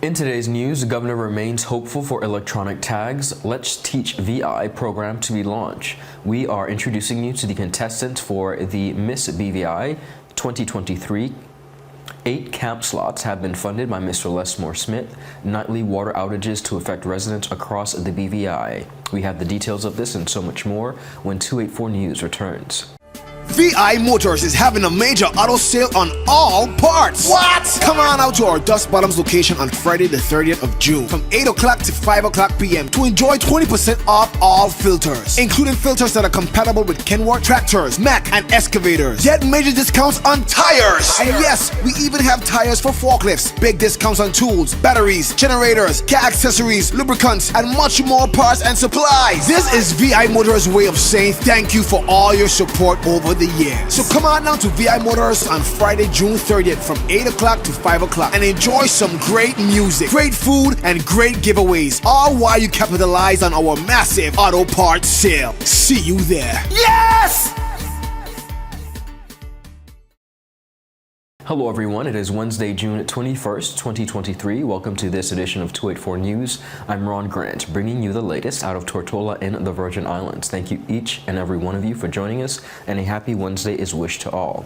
In today's news, the governor remains hopeful for electronic tags. Let's Teach VI program to be launched. We are introducing you to the contestants for the Miss BVI 2023. 8 camp slots have been funded by Mr. LESMORE Smith. Nightly water outages to affect residents across the BVI. We have the details of this and so much more when 284 News returns. VI Motors is having a major auto sale on all parts. What? Come on out to our Dust Bottoms location on Friday the 30th of June from 8 o'clock to 5 o'clock p.m. to enjoy 20% off all filters, including filters that are compatible with Kenworth tractors, Mack, and excavators. Get major discounts on tires. And yes, we even have tires for forklifts. Big discounts on tools, batteries, generators, car accessories, lubricants, and much more parts and supplies. This is VI Motors' way of saying thank you for all your support over the years. So come on now to VI Motors on Friday, June 30th from 8 o'clock to 5 o'clock and enjoy some great music, great food, and great giveaways, all while you capitalize on our massive auto parts sale. See you there. Yes! Hello everyone, it is Wednesday, June 21st, 2023. Welcome to this edition of 284 News. I'm Ron Grant, bringing you the latest out of Tortola in the Virgin Islands. Thank you each and every one of you for joining us, and a happy Wednesday is wished to all.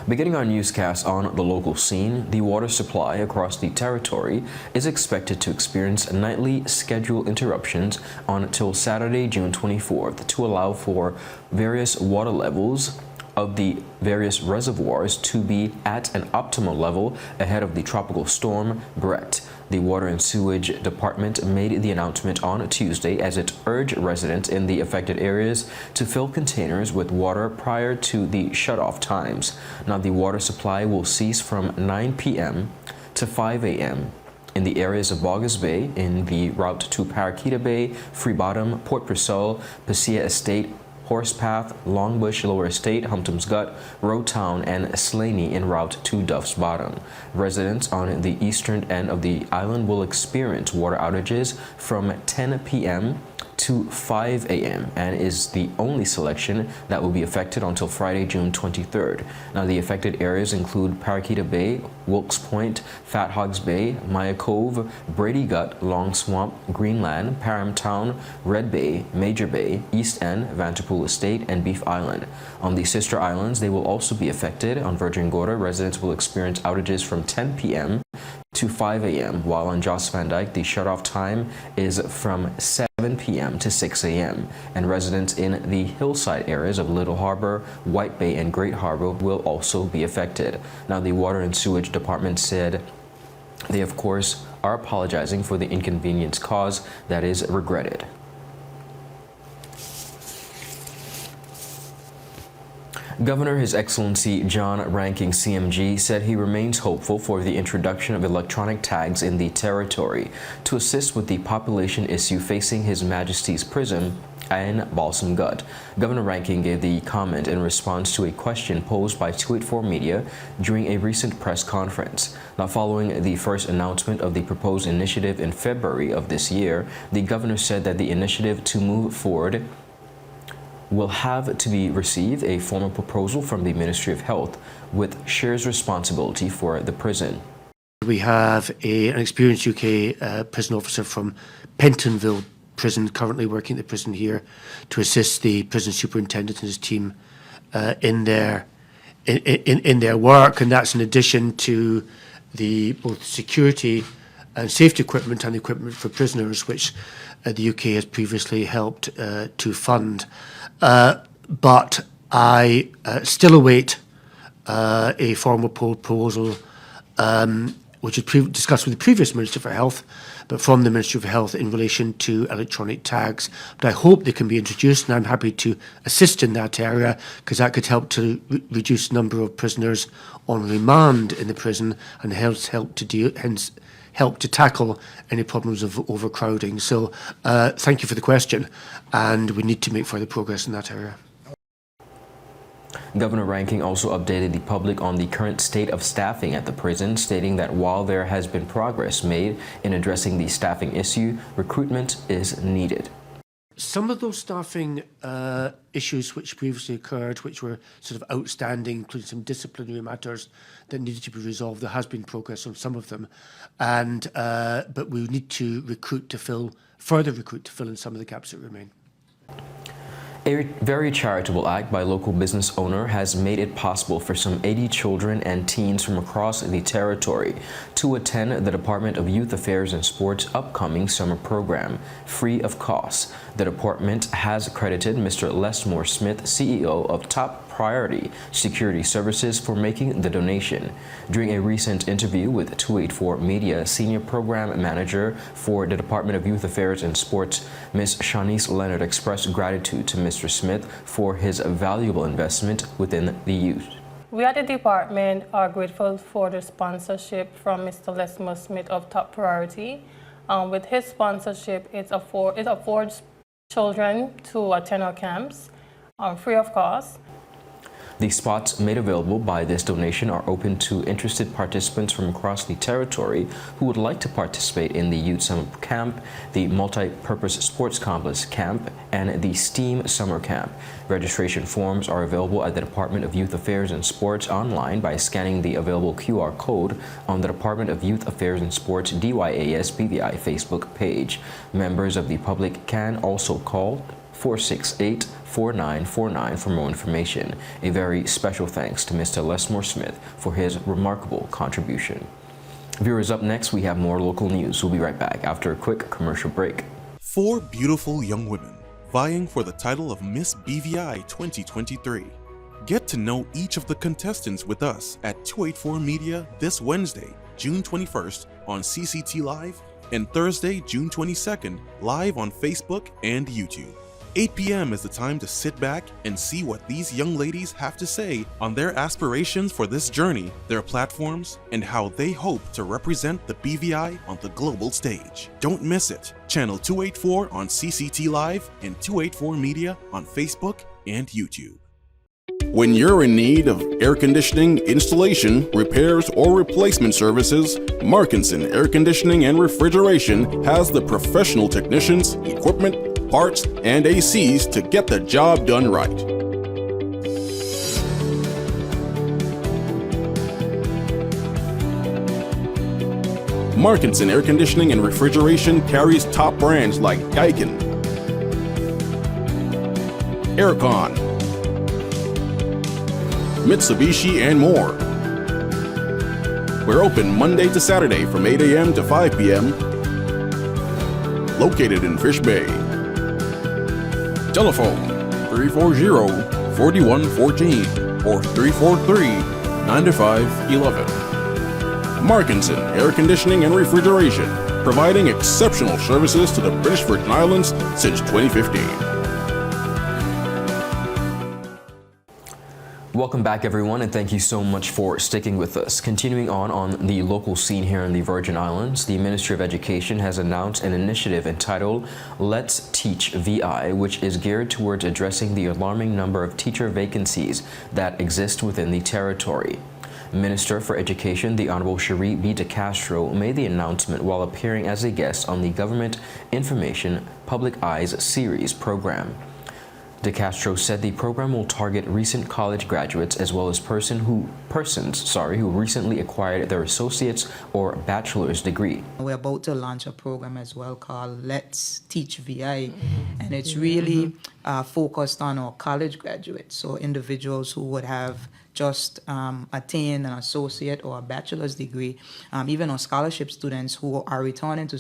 Beginning our newscast on the local scene, the water supply across the territory is expected to experience nightly scheduled interruptions until Saturday, June 24th to allow for various water levels of the various reservoirs to be at an optimal level ahead of the tropical storm BRET. The Water and Sewage Department made the announcement on Tuesday as it urged residents in the affected areas to fill containers with water prior to the shutoff times. Now, the water supply will cease from 9 p.m. to 5 a.m. in the areas of Boggers Bay, in the route to Parakeeta Bay, Free Bottom, Port Purcell, Passia Estate, Horsepath, Longbush Lower Estate, Humpton's Gut, Road Town, and Slaney en route to Duff's Bottom. Residents on the eastern end of the island will experience water outages from 10 p.m. to 5 a.m. and is the only selection that will be affected until Friday, June 23rd. Now, the affected areas include Parakeeta Bay, Wilkes Point, Fat Hogs Bay, Maya Cove, Brady Gut, Long Swamp, Greenland, Parham Town, Red Bay, Major Bay, East End, Vanterpool Estate, and Beef Island. On the sister islands, they will also be affected. On Virgin Gorda, residents will experience outages from 10 p.m. to 5 a.m., while on Joss Van Dyke, the shutoff time is from 7 p.m. to 6 a.m., and residents in the hillside areas of Little Harbor, White Bay, and Great Harbor will also be affected. Now, the Water and Sewage Department said they, of course, are apologizing for the inconvenience caused. That is regretted. Governor His Excellency John Ranking CMG said he remains hopeful for the introduction of electronic tags in the territory to assist with the population issue facing His Majesty's prison and Balsam Gut. Governor Ranking gave the comment in response to a question posed by 284 Media during a recent press conference. Now, following the first announcement of the proposed initiative in February of this year, the governor said that the initiative to move forward will have to be receive a formal proposal from the Ministry of Health, which shares responsibility for the prison. We have an experienced UK prison officer from Pentonville Prison currently working at the prison here to assist the prison superintendent and his team in their work, and that's in addition to the both security and safety equipment and equipment for prisoners, which the UK has previously helped to fund. But I still await a formal proposal which was discussed with the previous Minister for Health, but from the Ministry of Health in relation to electronic tags. But I hope they can be introduced, and I'm happy to assist in that area, because that could help to reduce the number of prisoners on remand in the prison and help to tackle any problems of overcrowding. So thank you for the question, and we need to make further progress in that area. Governor Ranking also updated the public on the current state of staffing at the prison, stating that while there has been progress made in addressing the staffing issue, recruitment is needed. Some of those staffing issues which previously occurred, which were sort of outstanding, including some disciplinary matters that needed to be resolved, there has been progress on some of them, and but we need to further recruit to fill in some of the gaps that remain. A very charitable act by a local business owner has made it possible for some 80 children and teens from across the territory to attend the Department of Youth Affairs and Sports' upcoming summer program, free of cost. The department has accredited Mr. LESMORE Smith, CEO of Top Priority Security Services, for making the donation. During a recent interview with 284 Media, Senior Program Manager for the Department of Youth Affairs and Sports, Ms. Shanice Leonard, expressed gratitude to Mr. Smith for his valuable investment within the youth. We at the department are grateful for the sponsorship from Mr. LESMORE Smith of Top Priority. With his sponsorship, it affords children to attend our camps free of cost. The spots made available by this donation are open to interested participants from across the territory who would like to participate in the Youth Summer Camp, the Multi-Purpose Sports Complex Camp, and the STEAM Summer Camp. Registration forms are available at the Department of Youth Affairs and Sports online by scanning the available QR code on the Department of Youth Affairs and Sports DYAS BVI Facebook page. Members of the public can also call 468-4949 for more information. A very special thanks to Mr. LESMORE Smith for his remarkable contribution. Viewers, up next we have more local news. We'll be right back after a quick commercial break. 4 beautiful young women vying for the title of Miss BVI 2023. Get to know each of the contestants with us at 284 Media this Wednesday, June 21st on CCT Live, and Thursday, June 22nd, live on Facebook and YouTube. 8 p.m. is the time to sit back and see what these young ladies have to say on their aspirations for this journey, their platforms, and how they hope to represent the BVI on the global stage. Don't miss it. Channel 284 on CCT Live and 284 Media on Facebook and YouTube. When you're in need of air conditioning, installation, repairs, or replacement services, Markinson Air Conditioning and Refrigeration has the professional technicians, equipment, parts, and ACs to get the job done right. Markinson Air Conditioning and Refrigeration carries top brands like Daikin, Aircon, Mitsubishi, and more. We're open Monday to Saturday from 8 a.m. to 5 p.m. Located in Fish Bay. Telephone 340-4114 or 343-9511. Markinson Air Conditioning and Refrigeration, providing exceptional services to the British Virgin Islands since 2015. Welcome back, everyone, and thank you so much for sticking with us. Continuing on the local scene here in the Virgin Islands, the Ministry of Education has announced an initiative entitled Let's Teach VI, which is geared towards addressing the alarming number of teacher vacancies that exist within the territory. Minister for Education, the Honorable Cherie B. De Castro, made the announcement while appearing as a guest on the Government Information Public Eyes series program. De Castro said the program will target recent college graduates as well as persons who recently acquired their associate's or bachelor's degree. We're about to launch a program as well called Let's Teach VI, and it's really focused on our college graduates, so individuals who would have just attained an associate or a bachelor's degree, even our scholarship students who are returning to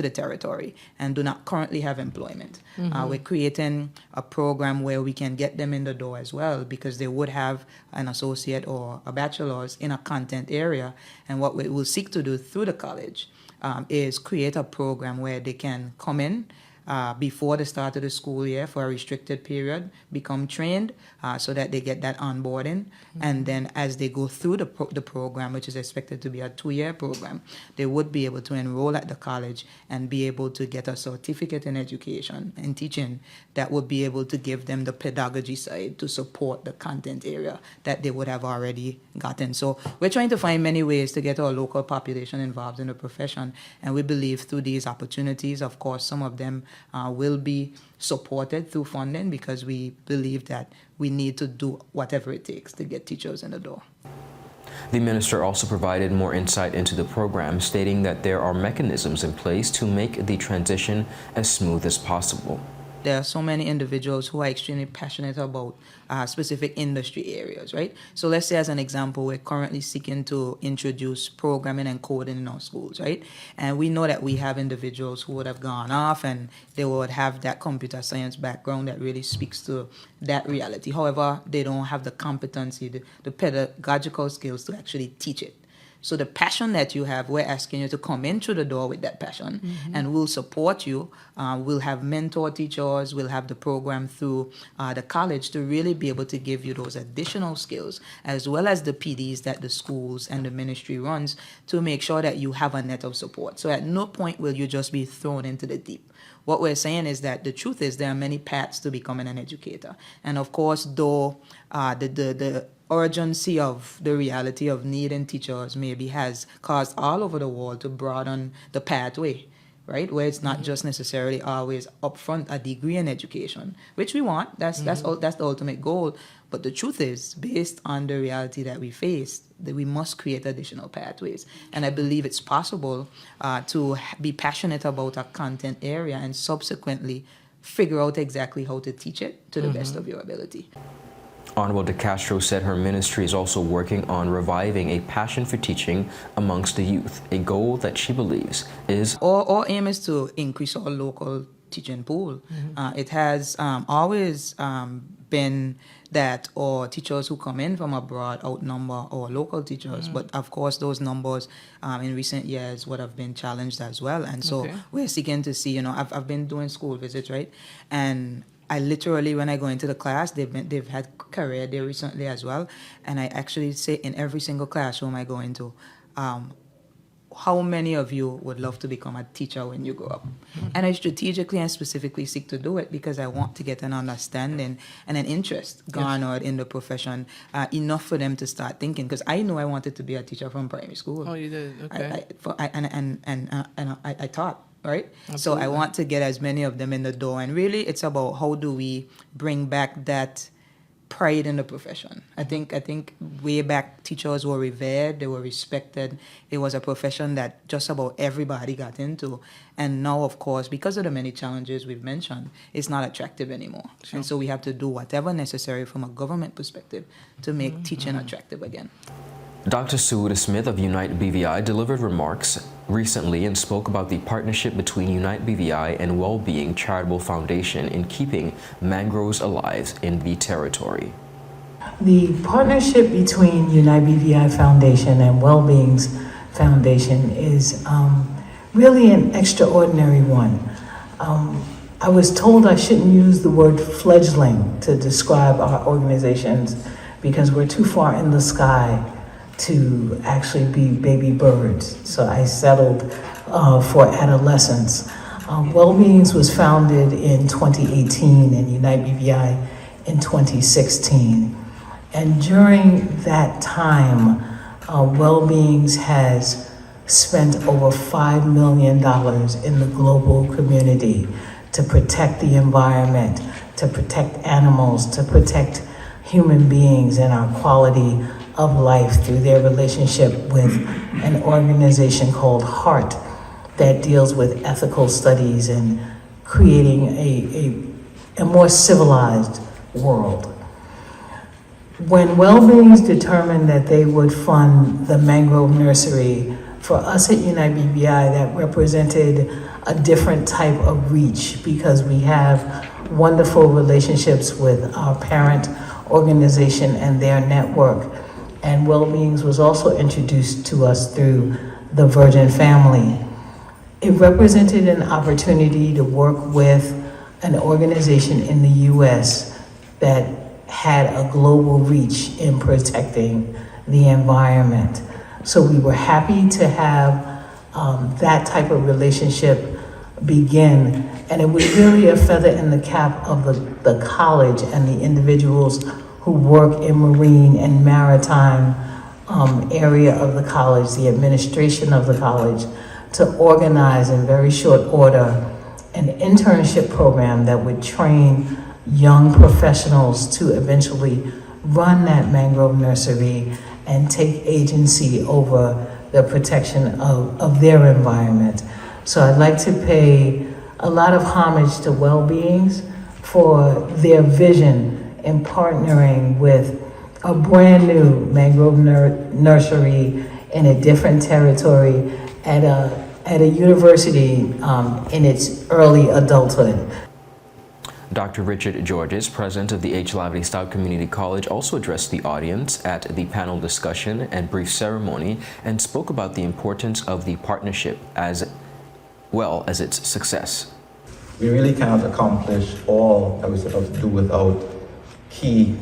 the territory and do not currently have employment. We're creating a program where we can get them in the door as well, because they would have an associate or a bachelor's in a content area, and what we will seek to do through the college is create a program where they can come in before the start of the school year for a restricted period, become trained so that they get that onboarding. And then as they go through the program, which is expected to be a 2-year program, they would be able to enroll at the college and be able to get a certificate in education and teaching that would be able to give them the pedagogy side to support the content area that they would have already gotten. So we're trying to find many ways to get our local population involved in the profession, and we believe through these opportunities, of course, some of them will be supported through funding, because we believe that we need to do whatever it takes to get teachers in the door. The minister also provided more insight into the program, stating that there are mechanisms in place to make the transition as smooth as possible. There are so many individuals who are extremely passionate about specific industry areas, right? So let's say, as an example, we're currently seeking to introduce programming and coding in our schools, right? And we know that we have individuals who would have gone off and they would have that computer science background that really speaks to that reality. However, they don't have the competency, the pedagogical skills to actually teach it. So the passion that you have, we're asking you to come in through the door with that passion, and we'll support you. We'll have mentor teachers. We'll have the program through the college to really be able to give you those additional skills, as well as the PDs that the schools and the ministry runs, to make sure that you have a net of support. So at no point will you just be thrown into the deep. What we're saying is that the truth is there are many paths to becoming an educator. And of course, though the urgency of the reality of needing teachers maybe has caused all over the world to broaden the pathway, right? Where it's not just necessarily always upfront a degree in education, which we want. That's the ultimate goal. But the truth is, based on the reality that we face, that we must create additional pathways. And I believe it's possible to be passionate about a content area and subsequently figure out exactly how to teach it to the best of your ability. Honorable De Castro said her ministry is also working on reviving a passion for teaching amongst the youth, a goal that she believes is... Our aim is to increase our local teaching pool. It has always been that our teachers who come in from abroad outnumber our local teachers, but of course those numbers in recent years would have been challenged as well. And so we're seeking to see, I've been doing school visits, right? And I literally, when I go into the class, they've had career day recently as well, and I actually say in every single classroom I go into, how many of you would love to become a teacher when you grow up? And I strategically and specifically seek to do it because I want to get an understanding and an interest garnered in the profession, enough for them to start thinking. Because I know I wanted to be a teacher from primary school. Oh, you did? Okay. I taught. Right? Absolutely. So I want to get as many of them in the door. And really, it's about how do we bring back that pride in the profession. I think way back, teachers were revered, they were respected. It was a profession that just about everybody got into. And now, of course, because of the many challenges we've mentioned, it's not attractive anymore. Sure. And so we have to do whatever necessary from a government perspective to make teaching attractive again. Dr. Suda Smith of Unite BVI delivered remarks recently and spoke about the partnership between Unite BVI and Wellbeing Charitable Foundation in keeping mangroves alive in the territory. The partnership between Unite BVI Foundation and Wellbeing's Foundation is really an extraordinary one. I was told I shouldn't use the word fledgling to describe our organizations because we're too far in the sky to actually be baby birds. So I settled for adolescence. Wellbeings was founded in 2018 and Unite BVI in 2016. And during that time, Wellbeings has spent over $5 million in the global community to protect the environment, to protect animals, to protect human beings and our quality of life through their relationship with an organization called HEART that deals with ethical studies and creating a more civilized world. When Wellbeings determined that they would fund the mangrove nursery, for us at Unite BVI, that represented a different type of reach because we have wonderful relationships with our parent organization and their network. And Wellbeings was also introduced to us through the Virgin family. It represented an opportunity to work with an organization in the US that had a global reach in protecting the environment. So we were happy to have that type of relationship begin. And it was really a feather in the cap of the college and the individuals who work in marine and maritime area of the college, the administration of the college, to organize in very short order an internship program that would train young professionals to eventually run that mangrove nursery and take agency over the protection of their environment. So I'd like to pay a lot of homage to Well-Beings for their vision in partnering with a brand new mangrove nursery in a different territory at a university in its early adulthood. Dr. Richard Georges, president of the H. Lavity Stoutt Community College, also addressed the audience at the panel discussion and brief ceremony and spoke about the importance of the partnership as well as its success. We really cannot accomplish all that we set out to do without key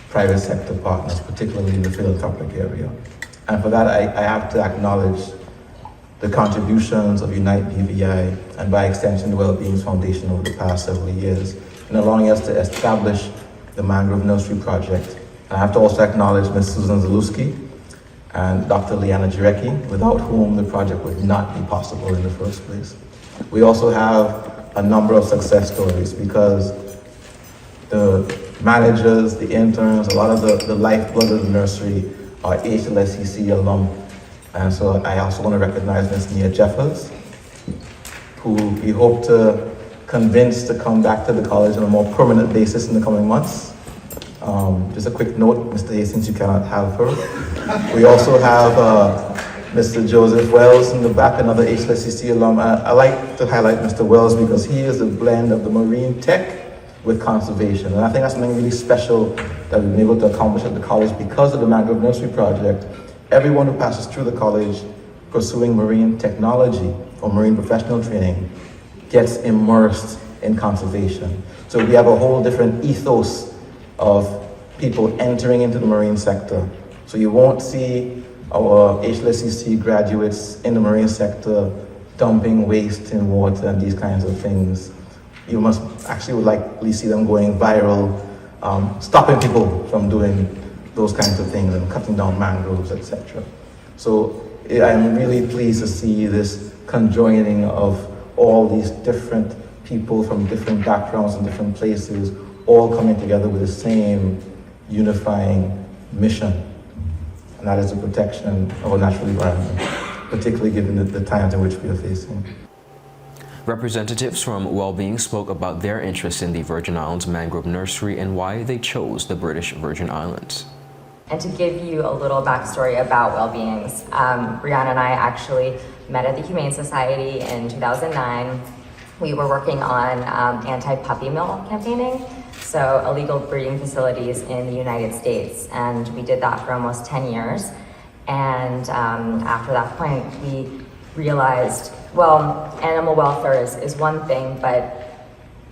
private sector partners, particularly in the philanthropic area. And for that, I have to acknowledge the contributions of Unite BVI and by extension the Well-Beings Foundation over the past several years in allowing us to establish the Mangrove Nursery Project. I have to also acknowledge Ms. Susan Zalewski and Dr. Liana Jarecki, without whom the project would not be possible in the first place. We also have a number of success stories because the managers, the interns, a lot of the lifeblood of the nursery are HLSCC alum. And so I also want to recognize Ms. Nia Jeffers, who we hope to convince to come back to the college on a more permanent basis in the coming months. Just a quick note, Mr. Hastings, you cannot have her. We also have Mr. Joseph Wells in the back, another HLSCC alum. I like to highlight Mr. Wells because he is a blend of the marine tech with conservation. And I think that's something really special that we've been able to accomplish at the college because of the Mangrove Nursery Project. Everyone who passes through the college pursuing marine technology or marine professional training gets immersed in conservation. So we have a whole different ethos of people entering into the marine sector. So you won't see our HLSCC graduates in the marine sector dumping waste in water and these kinds of things. You must actually would likely see them going viral, stopping people from doing those kinds of things and cutting down mangroves, etc. So I'm really pleased to see this conjoining of all these different people from different backgrounds and different places all coming together with the same unifying mission, and that is the protection of our natural environment, particularly given the times in which we are facing. Representatives from Well-Being spoke about their interest in the Virgin Islands Mangrove Nursery and why they chose the British Virgin Islands. And to give you a little backstory about Well-Beings, Brianna and I actually met at the Humane Society in 2009. We were working on anti-puppy mill campaigning, so illegal breeding facilities in the United States. And we did that for almost 10 years. And after that point, we realized, well, animal welfare is one thing, but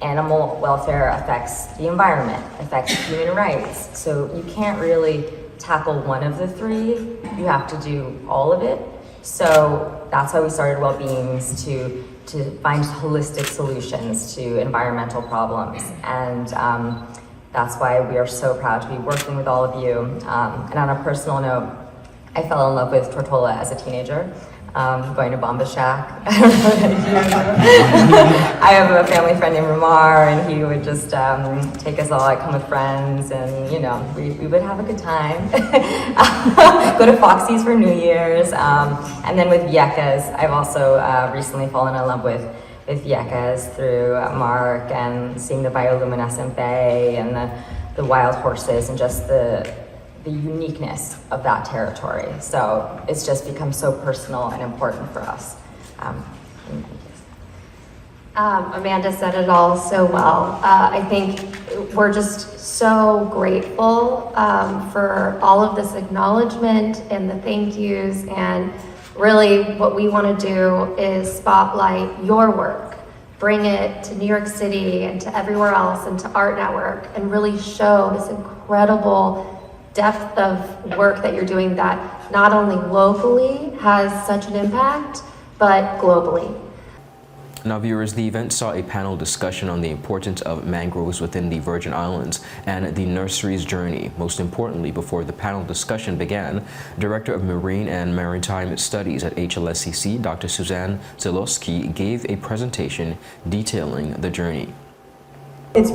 animal welfare affects the environment, affects human rights. So you can't really tackle one of the three, you have to do all of it. So that's why we started Well-Beings, to find holistic solutions to environmental problems. And that's why we are so proud to be working with all of you. And on a personal note, I fell in love with Tortola as a teenager. Going to Bomba Shack. I have a family friend named Ramar, and he would just take us all, like, come with friends, and you know, we would have a good time. Go to Foxy's for New Year's, and then with Viekas, I've also recently fallen in love with Viekas through Mark and seeing the bioluminescent bay and the wild horses and just the uniqueness of that territory. So it's just become so personal and important for us. Amanda said it all so well. I think we're just so grateful for all of this acknowledgement and the thank yous, and really what we want to do is spotlight your work, bring it to New York City and to everywhere else and to Art Network, and really show this incredible depth of work that you're doing that not only locally has such an impact, but globally. Now, viewers, the event saw a panel discussion on the importance of mangroves within the Virgin Islands and the nursery's journey. Most importantly, before the panel discussion began, Director of Marine and Maritime Studies at HLSCC, Dr. Suzanne Zalowski, gave a presentation detailing the journey. It's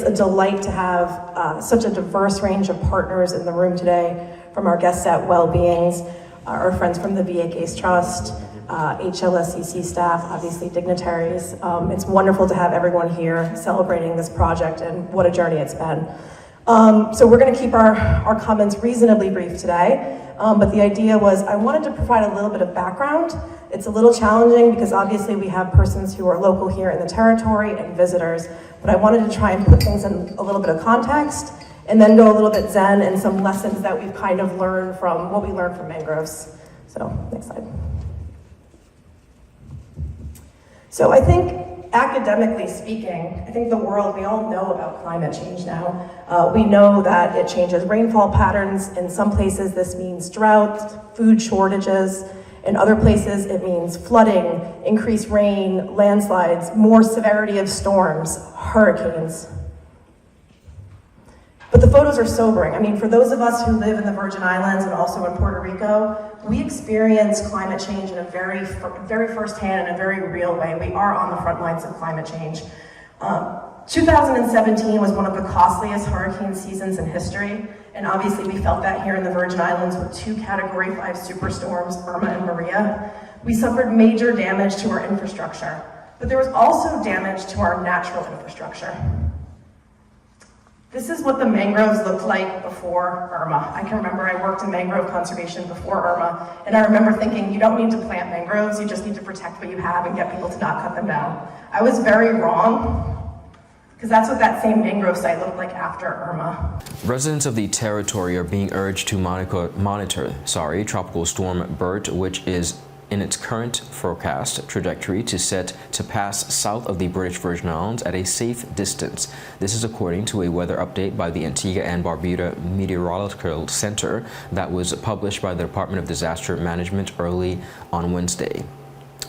a delight to have such a diverse range of partners in the room today, from our guests at Wellbeings, our friends from the VA Case Trust, HLSCC staff, obviously dignitaries. It's wonderful to have everyone here celebrating this project, and what a journey it's been. So we're going to keep our comments reasonably brief today, but the idea was I wanted to provide a little bit of background. It's a little challenging because obviously we have persons who are local here in the territory and visitors, but I wanted to try and put things in a little bit of context and then go a little bit zen and some lessons that we've kind of learned from what we learned from mangroves. So next slide. So I think academically speaking, I think the world, we all know about climate change now. We know that it changes rainfall patterns. In some places this means drought, food shortages. In other places it means flooding, increased rain, landslides, more severity of storms, hurricanes. But the photos are sobering. I mean, for those of us who live in the Virgin Islands and also in Puerto Rico, we experience climate change in a very firsthand and a very real way. We are on the front lines of climate change. 2017 was one of the costliest hurricane seasons in history, and obviously we felt that here in the Virgin Islands with 2 Category 5 superstorms, Irma and Maria. We suffered major damage to our infrastructure, but there was also damage to our natural infrastructure. This is what the mangroves looked like before Irma. I can remember I worked in mangrove conservation before Irma, and I remember thinking, you don't need to plant mangroves, you just need to protect what you have and get people to not cut them down. I was very wrong, because that's what that same mangrove site looked like after Irma. Residents of the territory are being urged to monitor Tropical Storm BRET, which is in its current forecast trajectory to pass south of the British Virgin Islands at a safe distance. This is according to a weather update by the Antigua and Barbuda Meteorological Center that was published by the Department of Disaster Management early on Wednesday.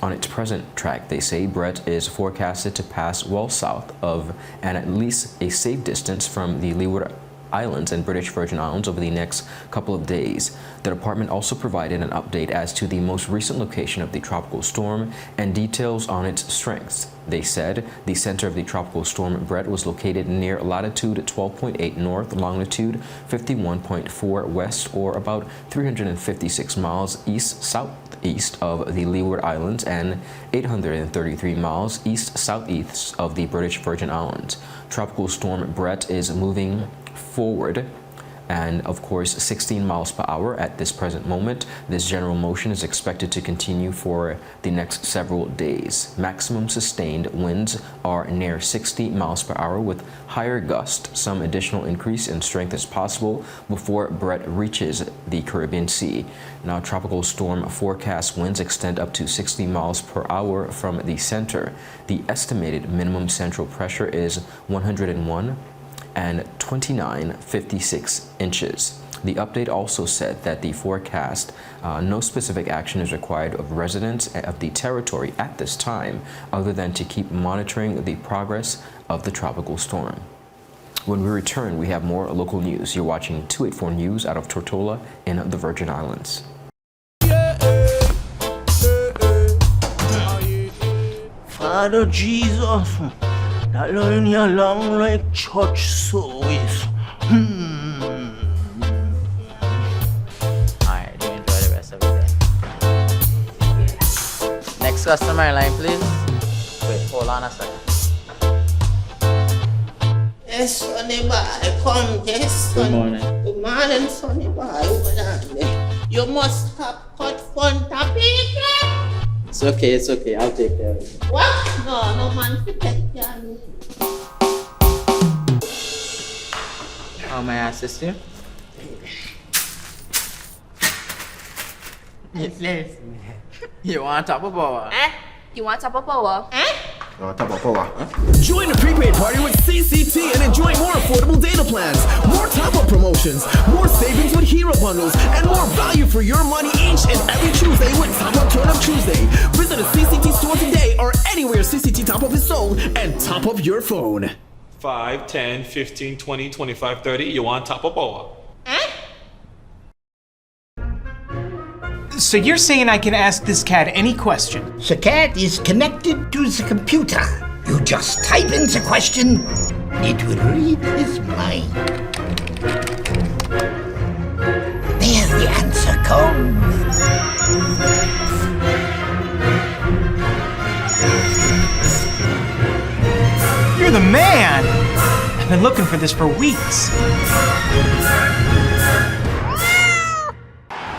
On its present track, they say BRET is forecasted to pass well south of and at least a safe distance from the Leeward Islands and British Virgin Islands over the next couple of days. The department also provided an update as to the most recent location of the tropical storm and details on its strengths. They said the center of the tropical storm BRET was located near latitude 12.8 north, longitude 51.4 west, or about 356 miles east-southeast of the Leeward Islands and 833 miles east-southeast of the British Virgin Islands. Tropical storm BRET is moving forward and of course 16 miles per hour at this present moment. This general motion is expected to continue for the next several days. Maximum sustained winds are near 60 miles per hour with higher gusts. Some additional increase in strength is possible before BRET reaches the Caribbean Sea. Now, tropical storm forecast winds extend up to 60 miles per hour from the center. The estimated minimum central pressure is 101 and 29.56 inches. The update also said that the forecast, no specific action is required of residents of the territory at this time, other than to keep monitoring the progress of the tropical storm. When we return, we have more local news. You're watching 284 News out of Tortola in the Virgin Islands. Father Jesus, that line here long like church service. Alright, do enjoy the rest of it then. Next customer line, please. Wait, hold on a second. Yes, Sonny boy, come, yes, Sonny. Good morning. Good morning, Sonny boy. Over there. You must have cut front of people. It's okay, I'll take care of it. What? No man to take care of me. How may I assist you? Yes. You want top of power? You want top of power? Join the prepaid party with CCT and enjoy more affordable data plans, more top-up promotions, promotions, more savings with hero bundles, and more value for your money each and every Tuesday with Top Up Turn Up Tuesday. Visit a CCT store today or anywhere CCT Top Up is sold and top up your phone. 5, 10, 15, 20, 25, 30. You want top up or? So you're saying I can ask this cat any question? The cat is connected to the computer. You just type in the question, it will read his mind. There the answer comes. You're the man! I've been looking for this for weeks.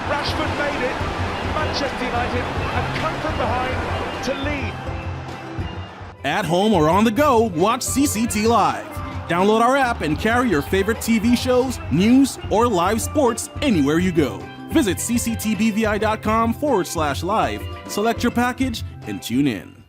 Rashford made it. Manchester United have come from behind to lead. At home or on the go, watch CCT Live. Download our app and carry your favorite TV shows, news, or live sports anywhere you go. Visit cctbvi.com/live, select your package, and tune in.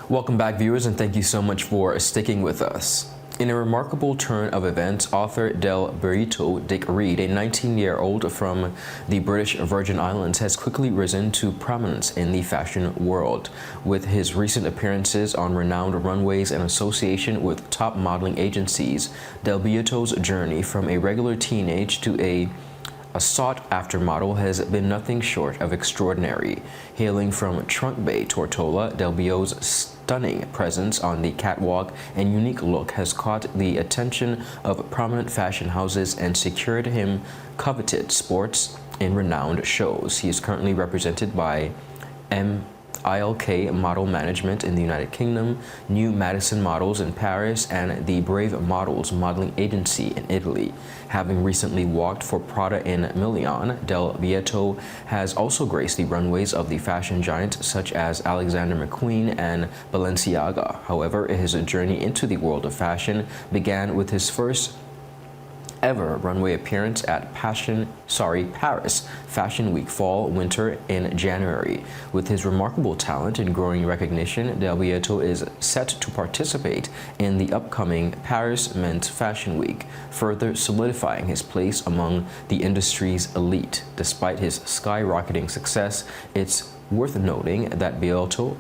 Welcome back, viewers, and thank you so much for sticking with us. In a remarkable turn of events, author Del Burrito Dick Reed, a 19-year-old from the British Virgin Islands, has quickly risen to prominence in the fashion world. With his recent appearances on renowned runways and association with top modeling agencies, Del Burrito's journey from a regular teenage to a sought-after model has been nothing short of extraordinary. Hailing from Trunk Bay, Tortola, Del Burrito's stunning presence on the catwalk and unique look has caught the attention of prominent fashion houses and secured him coveted spots in renowned shows. He is currently represented by ILK Model Management in the United Kingdom, New Madison Models in Paris, and the Brave Models Modeling Agency in Italy. Having recently walked for Prada in Milan, Del Burrito has also graced the runways of the fashion giants such as Alexander McQueen and Balenciaga. However, his journey into the world of fashion began with his first ever runway appearance at Paris Fashion Week Fall/Winter in January. With his remarkable talent and growing recognition, Del Burrito is set to participate in the upcoming Paris Men's Fashion Week, further solidifying his place among the industry's elite. Despite his skyrocketing success, it's worth noting that Burrito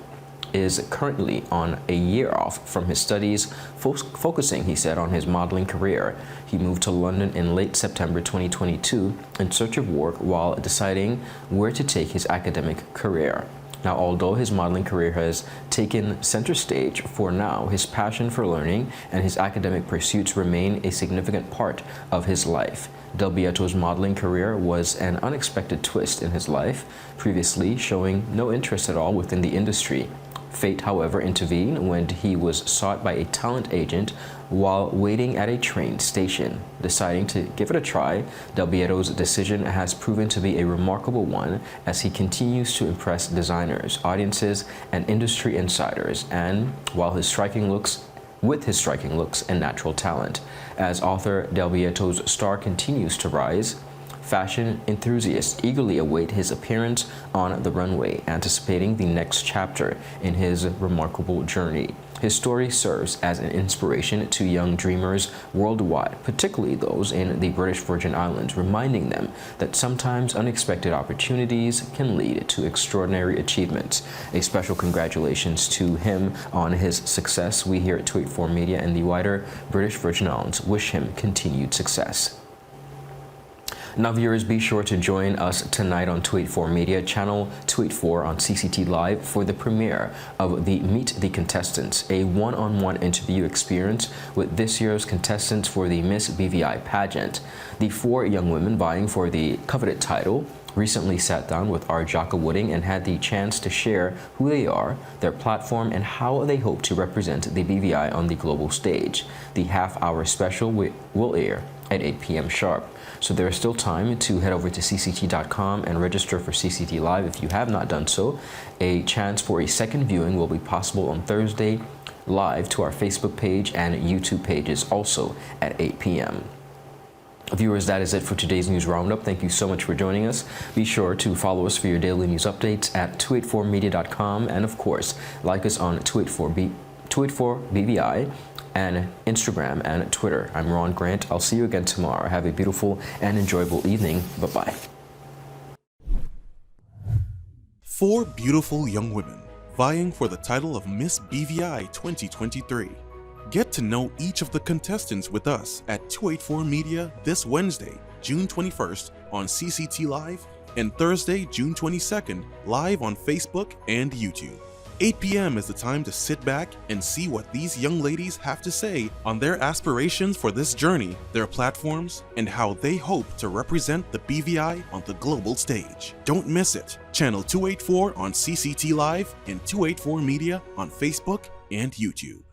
is currently on a year off from his studies, focusing, he said, on his modeling career. He moved to London in late September 2022 in search of work while deciding where to take his academic career. Now, although his modeling career has taken center stage for now, his passion for learning and his academic pursuits remain a significant part of his life. Del Burrito's modeling career was an unexpected twist in his life, previously showing no interest at all within the industry. Fate, however, intervened when he was sought by a talent agent while waiting at a train station. Deciding to give it a try, Del Burrito's decision has proven to be a remarkable one as he continues to impress designers, audiences, and industry insiders, and with his striking looks and natural talent. As author Del Burrito's star continues to rise, fashion enthusiasts eagerly await his appearance on the runway, anticipating the next chapter in his remarkable journey. His story serves as an inspiration to young dreamers worldwide, particularly those in the British Virgin Islands, reminding them that sometimes unexpected opportunities can lead to extraordinary achievements. A special congratulations to him on his success. We here at 284 Media and the wider British Virgin Islands wish him continued success. Now, viewers, be sure to join us tonight on 284 Media, channel 284 on CCT Live for the premiere of the Meet the Contestants, a one-on-one interview experience with this year's contestants for the Miss BVI pageant. The 4 young women vying for the coveted title recently sat down with our Jaka Wooding and had the chance to share who they are, their platform, and how they hope to represent the BVI on the global stage. The half-hour special will air at 8 p.m. sharp. So there is still time to head over to cct.com and register for CCT Live if you have not done so. A chance for a second viewing will be possible on Thursday live to our Facebook page and YouTube pages also at 8 p.m. Viewers, that is it for today's news roundup. Thank you so much for joining us. Be sure to follow us for your daily news updates at 284media.com, and of course, like us on 284BVI, and Instagram and Twitter. I'm Ron Grant. I'll see you again tomorrow. Have a beautiful and enjoyable evening. Bye-bye. 4 beautiful young women vying for the title of Miss BVI 2023. Get to know each of the contestants with us at 284 Media this Wednesday, June 21st on CCT Live, and Thursday, June 22nd, live on Facebook and YouTube. 8 p.m. is the time to sit back and see what these young ladies have to say on their aspirations for this journey, their platforms, and how they hope to represent the BVI on the global stage. Don't miss it. Channel 284 on CCT Live and 284 Media on Facebook and YouTube.